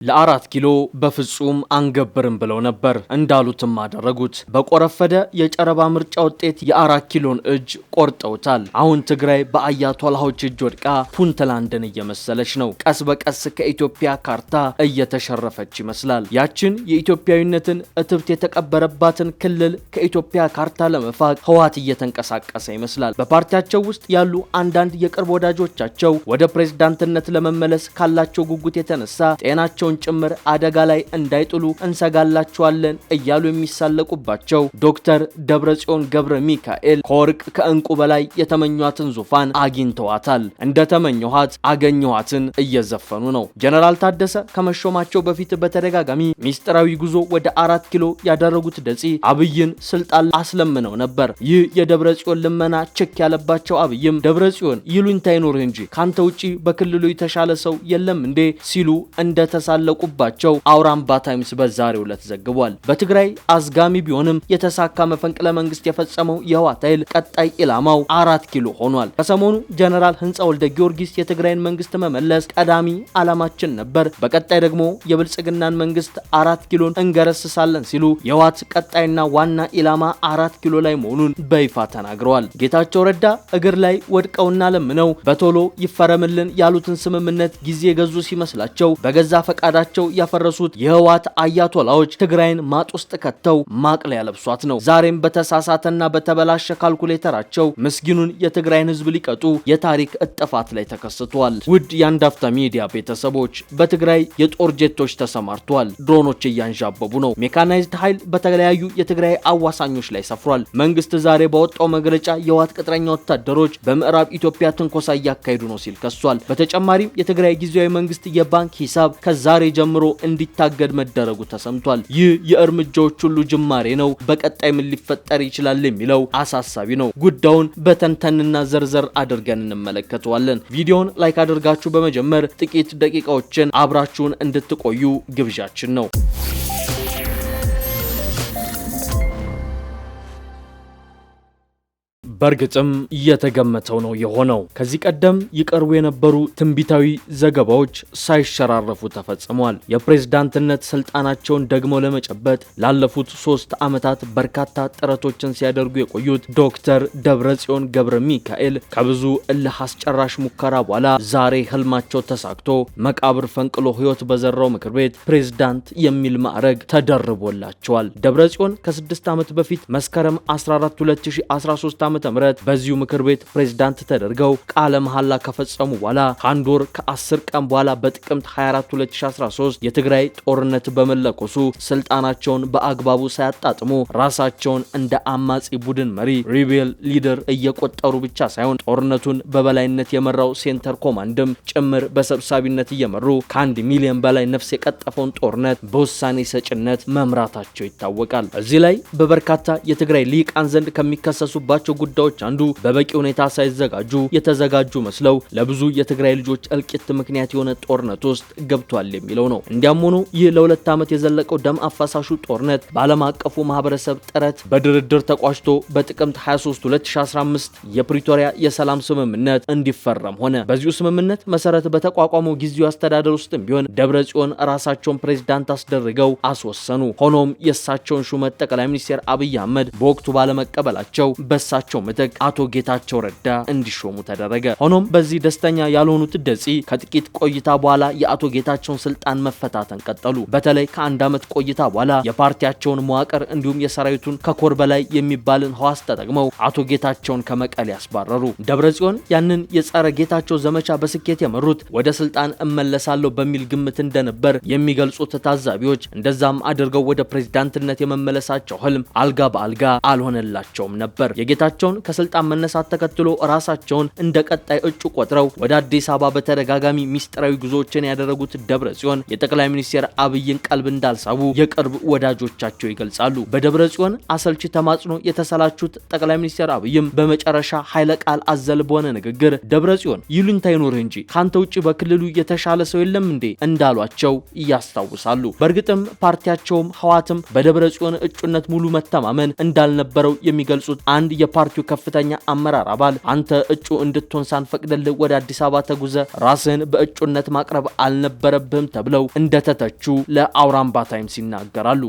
ለአራት ኪሎ በፍጹም አንገብርም ብለው ነበር እንዳሉትም አደረጉት። በቆረፈደ የጨረባ ምርጫ ውጤት የአራት ኪሎን እጅ ቆርጠውታል። አሁን ትግራይ በአያቶላሆች እጅ ወድቃ ፑንትላንድን እየመሰለች ነው። ቀስ በቀስ ከኢትዮጵያ ካርታ እየተሸረፈች ይመስላል። ያችን የኢትዮጵያዊነትን እትብት የተቀበረባትን ክልል ከኢትዮጵያ ካርታ ለመፋቅ ህወሓት እየተንቀሳቀሰ ይመስላል። በፓርቲያቸው ውስጥ ያሉ አንዳንድ የቅርብ ወዳጆቻቸው ወደ ፕሬዝዳንትነት ለመመለስ ካላቸው ጉጉት የተነሳ ጤናቸው ጭምር አደጋ ላይ እንዳይጥሉ እንሰጋላቸዋለን እያሉ የሚሳለቁባቸው ዶክተር ደብረጽዮን ገብረ ሚካኤል ከወርቅ ከእንቁ በላይ የተመኟትን ዙፋን አግኝተዋታል። እንደተመኘኋት አገኘኋትን እየዘፈኑ ነው። ጀነራል ታደሰ ከመሾማቸው በፊት በተደጋጋሚ ሚስጥራዊ ጉዞ ወደ 4 ኪሎ ያደረጉት ደጺ አብይን ስልጣን አስለምነው ነበር። ይህ የደብረጽዮን ልመና ችክ ያለባቸው አብይም ደብረጽዮን ይሉኝታ ይኖርህ እንጂ ካንተ ውጪ በክልሉ የተሻለ ሰው የለም እንዴ ሲሉ እንደተሳለቁባቸው አውራምባ ታይምስ በዛሬው ዕለት ዘግቧል። በትግራይ አዝጋሚ ቢሆንም የተሳካ መፈንቅለ መንግስት የፈጸመው የህወሓት ኃይል ቀጣይ ኢላማው 4 ኪሎ ሆኗል። ከሰሞኑ ጀነራል ህንጻ ወልደ ጊዮርጊስ የትግራይን መንግስት መመለስ ቀዳሚ ዓላማችን ነበር፣ በቀጣይ ደግሞ የብልጽግናን መንግስት 4 ኪሎን እንገረስሳለን ሲሉ የህወሓት ቀጣይና ዋና ኢላማ 4 ኪሎ ላይ መሆኑን በይፋ ተናግረዋል። ጌታቸው ረዳ እግር ላይ ወድቀውና ለምነው በቶሎ ይፈረምልን ያሉትን ስምምነት ጊዜ ገዙ ሲመስላቸው በገዛ ፈቃዳቸው ያፈረሱት የህወሓት አያቶላዎች ትግራይን ማጥ ውስጥ ከተው ማቅለ ያለብሷት ነው። ዛሬም በተሳሳተና በተበላሸ ካልኩሌተራቸው ምስኪኑን የትግራይን ህዝብ ሊቀጡ የታሪክ እጥፋት ላይ ተከስተዋል። ውድ የአንዳፍታ ሚዲያ ቤተሰቦች በትግራይ የጦር ጄቶች ተሰማርተዋል። ድሮኖች እያንዣበቡ ነው። ሜካናይዝድ ኃይል በተለያዩ የትግራይ አዋሳኞች ላይ ሰፍሯል። መንግስት ዛሬ ባወጣው መግለጫ የህወሓት ቅጥረኛ ወታደሮች በምዕራብ ኢትዮጵያ ትንኮሳ እያካሄዱ ነው ሲል ከሷል። በተጨማሪም የትግራይ ጊዜያዊ መንግስት የባንክ ሂሳብ ከዛሬ ጀምሮ እንዲታገድ መደረጉ ተሰምቷል። ይህ የእርምጃዎች ሁሉ ጅማሬ ነው። በቀጣይ ምን ሊፈጠር ይችላል የሚለው አሳሳቢ ነው። ጉዳዩን በተንተንና ዘርዘር አድርገን እንመለከተዋለን። ቪዲዮውን ላይክ አድርጋችሁ በመጀመር ጥቂት ደቂቃዎችን አብራችሁን እንድትቆዩ ግብዣችን ነው። በርግጥም እየተገመተው ነው የሆነው። ከዚህ ቀደም ይቀርቡ የነበሩ ትንቢታዊ ዘገባዎች ሳይሸራረፉ ተፈጽመዋል። የፕሬዝዳንትነት ስልጣናቸውን ደግሞ ለመጨበጥ ላለፉት 3 ዓመታት በርካታ ጥረቶችን ሲያደርጉ የቆዩት ዶክተር ደብረጽዮን ገብረ ሚካኤል ከብዙ እልህ አስጨራሽ ሙከራ በኋላ ዛሬ ህልማቸው ተሳክቶ መቃብር ፈንቅሎ ህይወት በዘራው ምክር ቤት ፕሬዝዳንት የሚል ማዕረግ ተደርቦላቸዋል። ደብረጽዮን ከ6 ዓመት በፊት መስከረም 14 2013 ዓ.ም በዚሁ ምክር ቤት ፕሬዝዳንት ተደርገው ቃለ መሐላ ከፈጸሙ በኋላ ከአንድ ወር ከ10 ቀን በኋላ በጥቅምት 24 2013 የትግራይ ጦርነት በመለኮሱ ስልጣናቸውን በአግባቡ ሳያጣጥሙ ራሳቸውን እንደ አማጺ ቡድን መሪ ሪቤል ሊደር እየቆጠሩ ብቻ ሳይሆን ጦርነቱን በበላይነት የመራው ሴንተር ኮማንድም ጭምር በሰብሳቢነት እየመሩ ከ1 ሚሊዮን በላይ ነፍስ የቀጠፈውን ጦርነት በውሳኔ ሰጭነት መምራታቸው ይታወቃል። እዚህ ላይ በበርካታ የትግራይ ሊቃን ዘንድ ከሚከሰሱባቸው ጉዳዮች አንዱ በበቂ ሁኔታ ሳይዘጋጁ የተዘጋጁ መስለው ለብዙ የትግራይ ልጆች እልቂት ምክንያት የሆነ ጦርነት ውስጥ ገብቷል የሚለው ነው። እንዲያም ሆኖ ይህ ለ2 ዓመት የዘለቀው ደም አፋሳሹ ጦርነት በዓለም አቀፉ ማህበረሰብ ጥረት በድርድር ተቋጭቶ በጥቅምት 23 2015 የፕሪቶሪያ የሰላም ስምምነት እንዲፈረም ሆነ። በዚሁ ስምምነት መሰረት በተቋቋመው ጊዜያዊ አስተዳደር ውስጥም ቢሆን ደብረጽዮን ራሳቸውን ፕሬዝዳንት አስደርገው አስወሰኑ። ሆኖም የእሳቸውን ሹመት ጠቅላይ ሚኒስትር አብይ አህመድ በወቅቱ ባለመቀበላቸው በሳቸው ምትክ አቶ ጌታቸው ረዳ እንዲሾሙ ተደረገ። ሆኖም በዚህ ደስተኛ ያልሆኑት ደጺ ከጥቂት ቆይታ በኋላ የአቶ ጌታቸውን ስልጣን መፈታተን ቀጠሉ። በተለይ ከ1 ዓመት ቆይታ በኋላ የፓርቲያቸውን መዋቅር እንዲሁም የሰራዊቱን ከኮር በላይ የሚባልን ህዋስ ተጠቅመው አቶ ጌታቸውን ከመቀሌ ያስባረሩ። ደብረጽዮን ያንን የጸረ ጌታቸው ዘመቻ በስኬት የመሩት ወደ ስልጣን እመለሳለሁ በሚል ግምት እንደነበር የሚገልጹት ታዛቢዎች እንደዛም አድርገው ወደ ፕሬዝዳንትነት የመመለሳቸው ህልም አልጋ በአልጋ አልሆነላቸውም ነበር። የጌታቸውን ከስልጣን መነሳት ተከትሎ ራሳቸውን እንደ ቀጣይ እጩ ቆጥረው ወደ አዲስ አበባ በተደጋጋሚ ሚስጥራዊ ጉዞዎችን ያደረጉት ደብረጽዮን የጠቅላይ ሚኒስትር አብይን ቀልብ እንዳልሳቡ የቅርብ ወዳጆቻቸው ይገልጻሉ። በደብረጽዮን አሰልቺ ተማጽኖ የተሰላቹት ጠቅላይ ሚኒስትር አብይም በመጨረሻ ኃይለ ቃል አዘል በሆነ ንግግር ደብረጽዮን ይሉኝታ ይኖርህ እንጂ ካንተ ውጪ በክልሉ የተሻለ ሰው የለም እንዴ እንዳሏቸው ያስታውሳሉ። በእርግጥም ፓርቲያቸውም ህወሓትም በደብረጽዮን እጩነት ሙሉ መተማመን እንዳልነበረው የሚገልጹት አንድ የፓርቲው ከፍተኛ አመራር አባል አንተ እጩ እንድትሆን ሳንፈቅድልህ ወደ አዲስ አበባ ተጉዘ ራስን በእጩነት ማቅረብ አልነበረብህም ተብለው እንደተተቹ ለአውራምባ ታይምስ ይናገራሉ።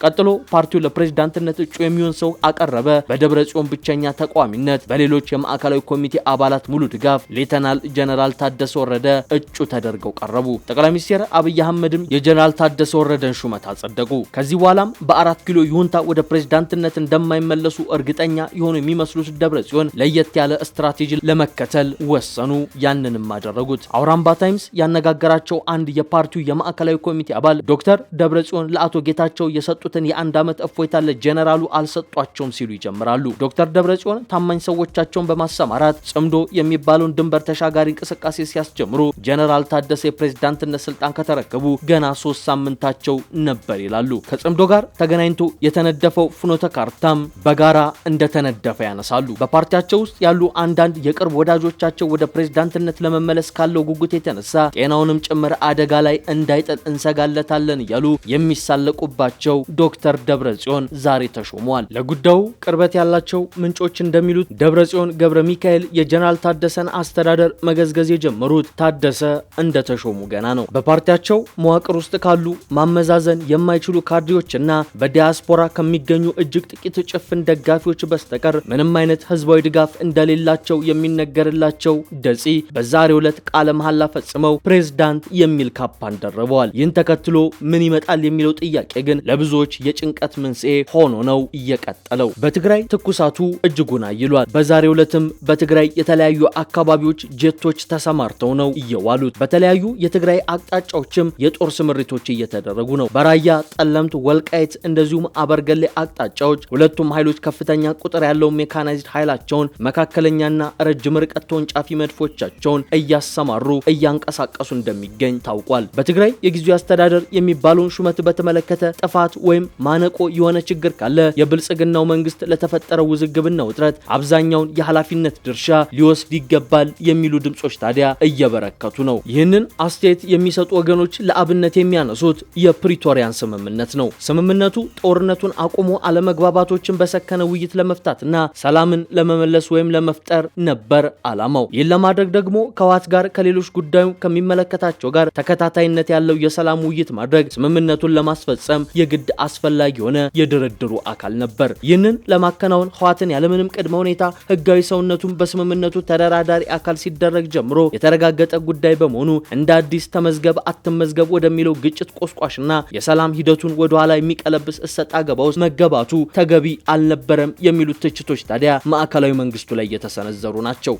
ቀጥሎ ፓርቲው ለፕሬዝዳንትነት እጩ የሚሆን ሰው አቀረበ። በደብረጽዮን ብቸኛ ተቋሚነት በሌሎች የማዕከላዊ ኮሚቴ አባላት ሙሉ ድጋፍ ሌተናል ጀነራል ታደሰ ወረደ እጩ ተደርገው ቀረቡ። ጠቅላይ ሚኒስትር አብይ አህመድም የጀነራል ታደሰ ወረደን ሹመት አጸደቁ። ከዚህ በኋላም በ4 ኪሎ ይሁንታ ወደ ፕሬዝዳንትነት እንደማይመለሱ እርግጠኛ የሆኑ የሚመስሉት ደብረጽዮን ለየት ያለ ስትራቴጂ ለመከተል ወሰኑ። ያንንም አደረጉት። አውራምባ ታይምስ ያነጋገራቸው አንድ የፓርቲው የማዕከላዊ ኮሚቴ አባል ዶክተር ደብረጽዮን ለአቶ ጌታቸው የሰጡት የአንድ ዓመት እፎይታ ለጀነራሉ አልሰጧቸውም ሲሉ ይጀምራሉ። ዶክተር ደብረጽዮን ታማኝ ሰዎቻቸውን በማሰማራት ጽምዶ የሚባለውን ድንበር ተሻጋሪ እንቅስቃሴ ሲያስጀምሩ ጀነራል ታደሰ የፕሬዝዳንትነት ስልጣን ከተረከቡ ገና 3 ሳምንታቸው ነበር ይላሉ። ከጽምዶ ጋር ተገናኝቶ የተነደፈው ፍኖተ ካርታም በጋራ እንደተነደፈ ያነሳሉ። በፓርቲያቸው ውስጥ ያሉ አንዳንድ የቅርብ ወዳጆቻቸው ወደ ፕሬዝዳንትነት ለመመለስ ካለው ጉጉት የተነሳ ጤናውንም ጭምር አደጋ ላይ እንዳይጥል እንሰጋለታለን እያሉ የሚሳለቁባቸው ዶክተር ደብረጽዮን ዛሬ ተሾመዋል። ለጉዳዩ ቅርበት ያላቸው ምንጮች እንደሚሉት ደብረጽዮን ገብረ ሚካኤል የጀነራል ታደሰን አስተዳደር መገዝገዝ የጀመሩት ታደሰ እንደተሾሙ ገና ነው። በፓርቲያቸው መዋቅር ውስጥ ካሉ ማመዛዘን የማይችሉ ካድሬዎችና በዲያስፖራ ከሚገኙ እጅግ ጥቂት ጭፍን ደጋፊዎች በስተቀር ምንም አይነት ህዝባዊ ድጋፍ እንደሌላቸው የሚነገርላቸው ደጺ በዛሬው ዕለት ቃለ መሐላ ፈጽመው ፕሬዝዳንት የሚል ካፓን ደርበዋል። ይህን ተከትሎ ምን ይመጣል የሚለው ጥያቄ ግን ለብዙዎች የጭንቀት መንስኤ ሆኖ ነው እየቀጠለው። በትግራይ ትኩሳቱ እጅጉን አይሏል። በዛሬው ዕለትም በትግራይ የተለያዩ አካባቢዎች ጄቶች ተሰማርተው ነው እየዋሉት። በተለያዩ የትግራይ አቅጣጫዎችም የጦር ስምሪቶች እየተደረጉ ነው። በራያ ጠለምት፣ ወልቃይት እንደዚሁም አበርገሌ አቅጣጫዎች ሁለቱም ኃይሎች ከፍተኛ ቁጥር ያለው ሜካናይዝድ ኃይላቸውን መካከለኛና ረጅም ርቀት ተወንጫፊ መድፎቻቸውን እያሰማሩ እያንቀሳቀሱ እንደሚገኝ ታውቋል። በትግራይ የጊዜያዊ አስተዳደር የሚባለውን ሹመት በተመለከተ ጥፋት ወይም ማነቆ የሆነ ችግር ካለ የብልጽግናው መንግስት ለተፈጠረው ውዝግብና ውጥረት አብዛኛውን የኃላፊነት ድርሻ ሊወስድ ይገባል የሚሉ ድምጾች ታዲያ እየበረከቱ ነው። ይህንን አስተያየት የሚሰጡ ወገኖች ለአብነት የሚያነሱት የፕሪቶሪያን ስምምነት ነው። ስምምነቱ ጦርነቱን አቁሞ አለመግባባቶችን በሰከነ ውይይት ለመፍታትና ሰላምን ለመመለስ ወይም ለመፍጠር ነበር ዓላማው። ይህን ለማድረግ ደግሞ ከህወሓት ጋር ከሌሎች ጉዳዩ ከሚመለከታቸው ጋር ተከታታይነት ያለው የሰላም ውይይት ማድረግ ስምምነቱን ለማስፈጸም የግድ አስፈላጊ የሆነ የድርድሩ አካል ነበር። ይህንን ለማከናወን ህወሓትን ያለምንም ቅድመ ሁኔታ ህጋዊ ሰውነቱን በስምምነቱ ተደራዳሪ አካል ሲደረግ ጀምሮ የተረጋገጠ ጉዳይ በመሆኑ እንደ አዲስ ተመዝገብ አትመዝገብ ወደሚለው ግጭት ቆስቋሽና የሰላም ሂደቱን ወደ ኋላ የሚቀለብስ እሰጥ አገባ ውስጥ መገባቱ ተገቢ አልነበረም የሚሉት ትችቶች ታዲያ ማዕከላዊ መንግስቱ ላይ የተሰነዘሩ ናቸው።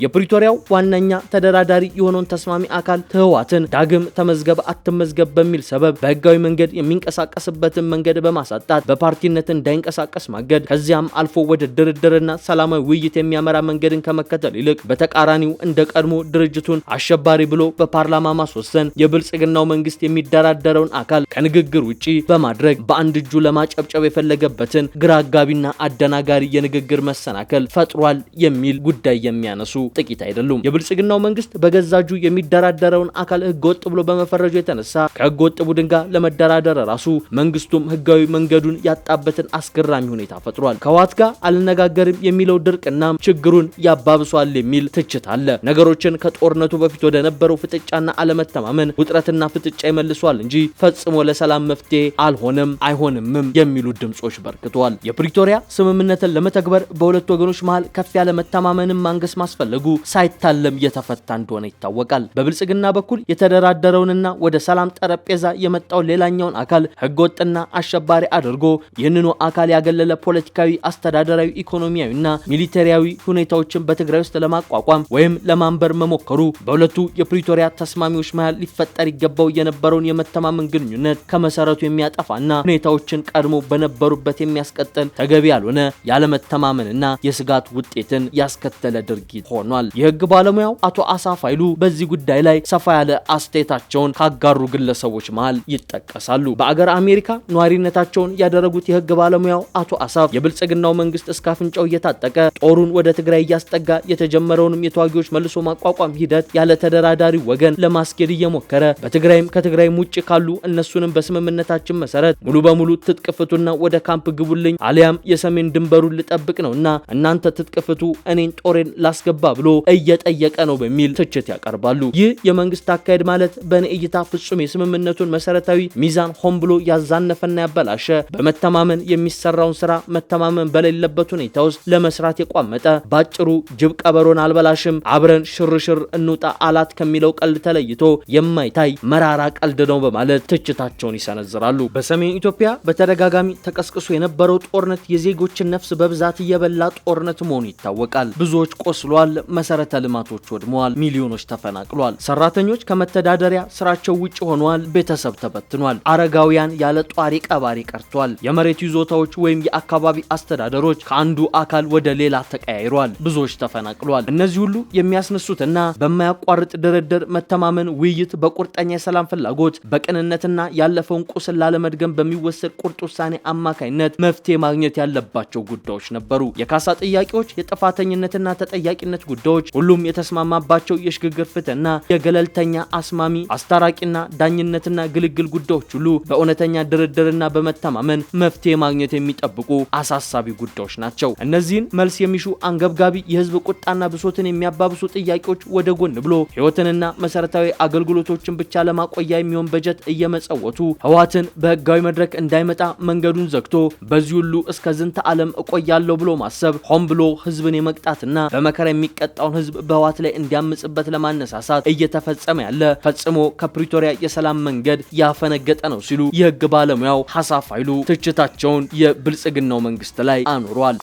የፕሪቶሪያው ዋነኛ ተደራዳሪ የሆነውን ተስማሚ አካል ህወሓትን ዳግም ተመዝገብ አትመዝገብ በሚል ሰበብ በህጋዊ መንገድ የሚንቀሳቀስበትን መንገድ በማሳጣት በፓርቲነት እንዳይንቀሳቀስ ማገድ፣ ከዚያም አልፎ ወደ ድርድርና ሰላማዊ ውይይት የሚያመራ መንገድን ከመከተል ይልቅ በተቃራኒው እንደ ቀድሞ ድርጅቱን አሸባሪ ብሎ በፓርላማ ማስወሰን የብልጽግናው መንግስት የሚደራደረውን አካል ከንግግር ውጪ በማድረግ በአንድ እጁ ለማጨብጨብ የፈለገበትን ግራ አጋቢና አደናጋሪ የንግግር መሰናከል ፈጥሯል የሚል ጉዳይ የሚያነሱ ጥቂት አይደሉም። የብልጽግናው መንግስት በገዛጁ የሚደራደረውን አካል ህገወጥ ብሎ በመፈረጁ የተነሳ ከህገወጥ ቡድን ጋር ለመደራደር ራሱ መንግስቱም ህጋዊ መንገዱን ያጣበትን አስገራሚ ሁኔታ ፈጥሯል። ከህወሓት ጋር አልነጋገርም የሚለው ድርቅና ችግሩን ያባብሷል የሚል ትችት አለ። ነገሮችን ከጦርነቱ በፊት ወደ ነበረው ፍጥጫና አለመተማመን ውጥረትና ፍጥጫ ይመልሷል እንጂ ፈጽሞ ለሰላም መፍትሄ አልሆነም አይሆንምም የሚሉ ድምጾች በርክተዋል። የፕሪቶሪያ ስምምነትን ለመተግበር በሁለት ወገኖች መሃል ከፍ ያለ መተማመንን ማንገስ ማስፈለጉ ሳይታለም የተፈታ እንደሆነ ይታወቃል። በብልጽግና በኩል የተደራደረውንና ወደ ሰላም ጠረጴዛ የመጣው ሌላኛውን አካል ህገወጥና አሸባሪ አድርጎ ይህንኑ አካል ያገለለ ፖለቲካዊ፣ አስተዳደራዊ፣ ኢኮኖሚያዊና ሚሊታሪያዊ ሁኔታዎችን በትግራይ ውስጥ ለማቋቋም ወይም ለማንበር መሞከሩ በሁለቱ የፕሪቶሪያ ተስማሚዎች መሃል ሊፈጠር ይገባው የነበረውን የመተማመን ግንኙነት ከመሰረቱ የሚያጠፋና ሁኔታዎችን ቀድሞ በነበሩበት የሚያስቀጥል ተገቢ ያልሆነ ያለመተማመንና የስጋት ውጤትን ያስከተለ ድርጊት ሆኗል። ሆኗል። የህግ ባለሙያው አቶ አሳፍ ኃይሉ በዚህ ጉዳይ ላይ ሰፋ ያለ አስተያየታቸውን ካጋሩ ግለሰቦች መሃል ይጠቀሳሉ። በአገር አሜሪካ ነዋሪነታቸውን ያደረጉት የህግ ባለሙያው አቶ አሳፍ የብልጽግናው መንግስት እስከ አፍንጫው እየታጠቀ ጦሩን ወደ ትግራይ እያስጠጋ የተጀመረውንም የተዋጊዎች መልሶ ማቋቋም ሂደት ያለ ተደራዳሪ ወገን ለማስኬድ እየሞከረ በትግራይም ከትግራይም ውጭ ካሉ እነሱንም በስምምነታችን መሰረት ሙሉ በሙሉ ትጥቅ ፍቱና ወደ ካምፕ ግቡልኝ አሊያም የሰሜን ድንበሩን ልጠብቅ ነውና እናንተ ትጥቅ ፍቱ እኔን ጦሬን ላስገባ ብሎ እየጠየቀ ነው በሚል ትችት ያቀርባሉ። ይህ የመንግስት አካሄድ ማለት በኔ እይታ ፍጹም የስምምነቱን መሰረታዊ ሚዛን ሆን ብሎ ያዛነፈና ያበላሸ በመተማመን የሚሰራውን ስራ መተማመን በሌለበት ሁኔታ ውስጥ ለመስራት የቋመጠ ባጭሩ ጅብ ቀበሮን አልበላሽም አብረን ሽርሽር እንውጣ አላት ከሚለው ቀልድ ተለይቶ የማይታይ መራራ ቀልድ ነው በማለት ትችታቸውን ይሰነዝራሉ። በሰሜን ኢትዮጵያ በተደጋጋሚ ተቀስቅሶ የነበረው ጦርነት የዜጎችን ነፍስ በብዛት እየበላ ጦርነት መሆኑ ይታወቃል። ብዙዎች ቆስሏል፣ መሰረተ ልማቶች ወድመዋል፣ ሚሊዮኖች ተፈናቅሏል፣ ሰራተኞች ከመተዳደሪያ ስራቸው ውጭ ሆነዋል፣ ቤተሰብ ተበትኗል፣ አረጋውያን ያለ ጧሪ ቀባሪ ቀርቷል፣ የመሬት ይዞታዎች ወይም የአካባቢ አስተዳደሮች ከአንዱ አካል ወደ ሌላ ተቀያይሯል፣ ብዙዎች ተፈናቅሏል። እነዚህ ሁሉ የሚያስነሱትና በማያቋርጥ ድርድር፣ መተማመን፣ ውይይት፣ በቁርጠኛ የሰላም ፍላጎት በቅንነትና ያለፈውን ቁስል ላለመድገም በሚወሰድ ቁርጥ ውሳኔ አማካይነት መፍትሄ ማግኘት ያለባቸው ጉዳዮች ነበሩ። የካሳ ጥያቄዎች፣ የጥፋተኝነትና ተጠያቂነት ጉዳዮች፣ ሁሉም የተስማማባቸው የሽግግር ፍትህና የገለልተኛ አስማሚ አስታራቂና ዳኝነትና ግልግል ጉዳዮች ሁሉ በእውነተኛ ድርድርና በመተማመን መፍትሄ ማግኘት የሚጠብቁ አሳሳቢ ጉዳዮች ናቸው። እነዚህን መልስ የሚሹ አንገብጋቢ የህዝብ ቁጣና ብሶትን የሚያባብሱ ጥያቄዎች ወደ ጎን ብሎ ህይወትንና መሰረታዊ አገልግሎቶችን ብቻ ለማቆያ የሚሆን በጀት እየመጸወቱ ህወሓትን በህጋዊ መድረክ እንዳይመጣ መንገዱን ዘግቶ በዚህ ሁሉ እስከ ዝንተ ዓለም እቆያለሁ ብሎ ማሰብ ሆን ብሎ ህዝብን የመቅጣትና በመከራ የሚቀጣውን ህዝብ በህወሓት ላይ እንዲያምጽበት ለማነሳሳት እየተፈጸመ ያለ ፈጽሞ ከፕሪቶሪያ የሰላም መንገድ ያፈነገጠ ነው ሲሉ የህግ ባለሙያው አሳፍ ኃይሉ ትችታቸውን የብልጽግናው መንግስት ላይ አኑሯል።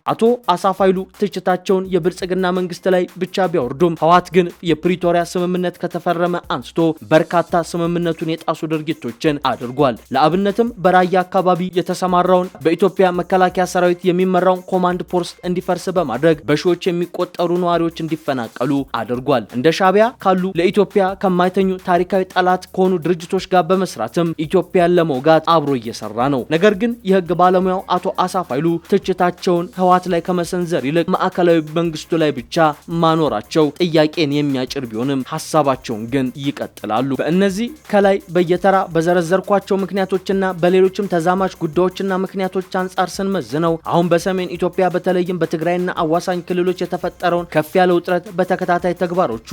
አቶ አሳፍ ኃይሉ ትችታቸውን የብልጽግና መንግስት ላይ ብቻ ቢያወርዱም ህወሓት ግን የፕሪቶሪያ ስምምነት ከተፈረመ አንስቶ በርካታ ስምምነቱን የጣሱ ድርጊቶችን አድርጓል። ለአብነትም በራያ አካባቢ የተሰማራውን በኢትዮጵያ መከላከያ ሰራዊት የሚመራውን ኮማንድ ፖስት እንዲፈርስ በማድረግ በሺዎች የሚቆጠሩ ነዋሪዎች እንዲፈናቀሉ አድርጓል። እንደ ሻዕቢያ ካሉ ለኢትዮጵያ ከማይተኙ ታሪካዊ ጠላት ከሆኑ ድርጅቶች ጋር በመስራትም ኢትዮጵያን ለመውጋት አብሮ እየሰራ ነው። ነገር ግን የህግ ባለሙያው አቶ አሳፍ ኃይሉ ትችታቸውን ህወሓት ላይ ከመሰንዘር ይልቅ ማዕከላዊ መንግስቱ ላይ ብቻ ማኖራቸው ጥያቄን የሚያጭር ቢሆንም ሐሳባቸውን ግን ይቀጥላሉ። በእነዚህ ከላይ በየተራ በዘረዘርኳቸው ምክንያቶችና በሌሎችም ተዛማች ጉዳዮችና ምክንያቶች አንጻር ስንመዝነው አሁን በሰሜን ኢትዮጵያ በተለይም በትግራይና አዋሳኝ ክልሎች የተፈጠረውን ከፍ ያለ ውጥረት በተከታታይ ተግባሮቹ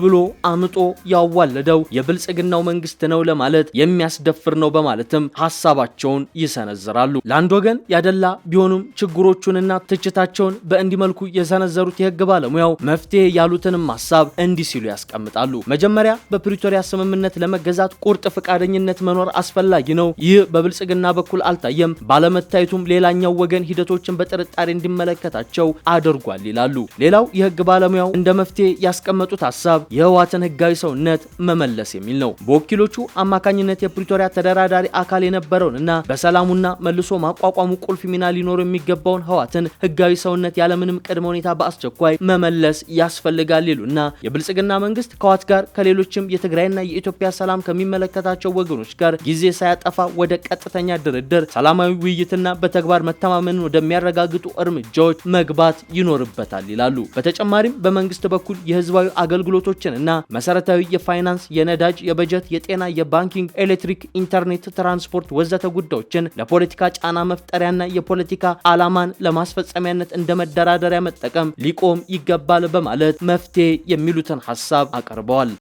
ብሎ አምጦ ያዋለደው የብልጽግናው መንግስት ነው ለማለት የሚያስደፍር ነው በማለትም ሐሳባቸውን ይሰነዝራሉ። ለአንድ ወገን ያደላ ቢሆኑም ችግሮቹንና ትችታቸውን በእንዲህ መልኩ የሰነዘሩት የህግ ባለሙያው መፍትሄ ያሉትንም ሐሳብ እንዲህ ሲሉ ያስቀምጣሉ። መጀመሪያ በፕሪቶሪያ ስምምነት ለመገዛት ቁርጥ ፈቃደኝነት መኖር አስፈላጊ ነው። ይህ በብልጽግና በኩል አልታየም። ባለመታየቱም ሌላኛው ወገን ሂደቶችን በጥርጣሬ እንዲመለከታቸው አድርጓል ይላሉ። ሌላው የህግ ባለሙያው እንደ መፍትሄ ያስቀመጡት ሐሳብ የህወሓትን ህጋዊ ሰውነት መመለስ የሚል ነው። በወኪሎቹ አማካኝነት የፕሪቶሪያ ተደራዳሪ አካል የነበረውንና በሰላሙና መልሶ ማቋቋሙ ቁልፍ ሚና ሊኖር የሚገባውን ህወሓትን ህጋዊ ሰውነት ያለምንም ቅድመ ሁኔታ በአስቸኳይ መመለስ ያስፈልጋል ይሉና የብልጽግና መንግስት ከህወሓት ጋር ከሌሎችም የትግራይና የኢትዮጵያ ሰላም ከሚመለከታቸው ወገኖች ጋር ጊዜ ሳያጠፋ ወደ ቀጥተኛ ድርድር፣ ሰላማዊ ውይይትና በተግባር መተማመንን ወደሚያረጋግጡ እርምጃዎች መግባት ይኖርበታል ይላሉ። በተጨማሪም በመንግስት በኩል የህዝባዊ አገልግሎቶችንና መሰረታዊ የፋይናንስ፣ የነዳጅ፣ የበጀት፣ የጤና፣ የባንኪንግ፣ ኤሌክትሪክ፣ ኢንተርኔት፣ ትራንስፖርት ወዘተ ጉዳዮችን ለፖለቲካ ጫና መፍጠሪያና የፖለቲካ ዓላማን ለማስፈጸሚያነት እንደ መደራደሪያ መጠቀም ሊቆም ይገባል በማለት መፍትሄ የሚሉትን ሐሳብ አቀርበዋል።